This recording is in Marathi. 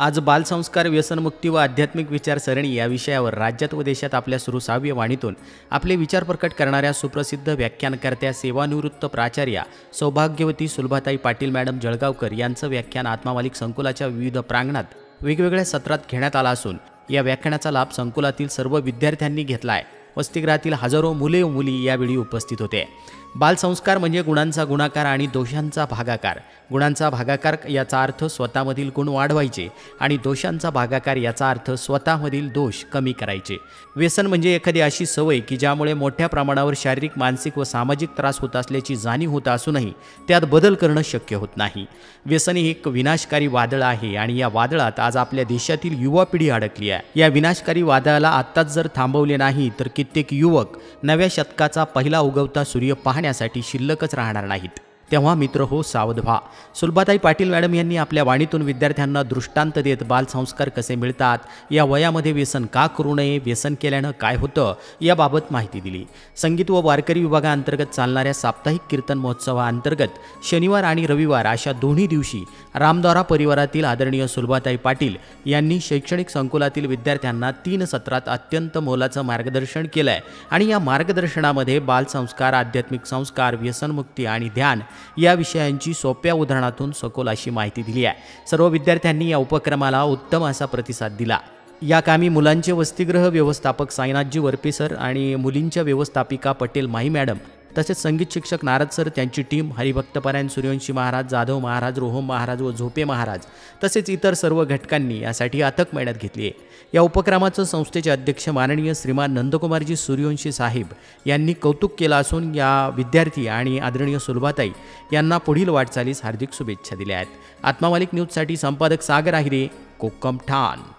आज बालसंस्कार, व्यसनमुक्ती व आध्यात्मिक विचारसरणी या विषयावर राज्यात व देशात आपल्या सुरू 6व्या वाणीतून आपले विचार प्रकट करणाऱ्या सुप्रसिद्ध व्याख्यानकर्त्या सेवानिवृत्त प्राचार्या सौभाग्यवती सुलभाताई पाटील मॅडम जळगावकर यांचं व्याख्यान आत्मामालिक संकुलाच्या विविध प्रांगणात वेगवेगळ्या सत्रात घेण्यात आला असून या व्याख्यानाचा लाभ संकुलातील सर्व विद्यार्थ्यांनी घेतला आहे। वसतिगृहातील हजारो मुले व मुली यावेळी उपस्थित होते। बालसंस्कार म्हणजे गुणांचा गुणाकार आणि दोषांचा भागाकार। गुणांचा भागाकार याचा अर्थ स्वतःमधील गुण वाढवायचे आणि दोषांचा भागाकार याचा अर्थ स्वतःमधील दोष कमी करायचे। व्यसन म्हणजे एखादी अशी सवय की ज्यामुळे मोठ्या प्रमाणावर शारीरिक, मानसिक व सामाजिक त्रास होत असल्याची जाणीव होत असूनही त्यात बदल करणं शक्य होत नाही। व्यसन हे एक विनाशकारी वादळ आहे आणि या वादळात आज आपल्या देशातील युवा पिढी अडकली आहे। या विनाशकारी वादळाला आत्ताच जर थांबवले नाही तर कित्येक युवक नव्या शतकाचा पहिला उगवता सूर्य पाहण्यासाठी शिल्लकच राहणार नाहीत। तेव्हा मित्र हो, सावध व्हा। सुलभाताई पाटील मॅडम यांनी आपल्या वाणीतून विद्यार्थ्यांना दृष्टांत देत बालसंस्कार कसे मिळतात, या वयामध्ये व्यसन का करू नये, व्यसन केल्यानं काय होतं याबाबत माहिती दिली। संगीत व वारकरी विभागाअंतर्गत चालणाऱ्या साप्ताहिक कीर्तन महोत्सवाअंतर्गत शनिवार आणि रविवार अशा दोन्ही दिवशी रामद्वारा परिवारातील आदरणीय सुलभाताई पाटील यांनी शैक्षणिक संकुलातील विद्यार्थ्यांना 3 सत्रात अत्यंत मोलाचं मार्गदर्शन केलंय आणि या मार्गदर्शनामध्ये बालसंस्कार, आध्यात्मिक संस्कार, व्यसनमुक्ती आणि ध्यान या विषयांची सोप्या उदाहरणातून सखोल अशी माहिती दिली आहे। सर्व विद्यार्थ्यांनी या उपक्रमाला उत्तम असा प्रतिसाद दिला। या कामी मुलांचे वसतिगृह व्यवस्थापक साईनाथजी वरपे सर आणि मुलींच्या व्यवस्थापिका पटेल माही मॅडम तसेच संगीत शिक्षक नारद सर, त्यांची टीम, हरिभक्तपरायण सूर्यवंशी महाराज, जाधव महाराज, रोहम महाराज व झोपे महाराज तसेच इतर सर्व घटकांनी यासाठी अथक मेहनत घेतली आहे। या उपक्रमाचं संस्थेचे अध्यक्ष माननीय श्रीमान नंदकुमारजी सूर्यवंशी साहेब यांनी कौतुक केलं असून या विद्यार्थी आणि आदरणीय सुलभाताई यांना पुढील वाटचालीस हार्दिक शुभेच्छा दिल्या आहेत। आत्मामालिक न्यूजसाठी संपादक सागर आहिरे, कोकम ठाण।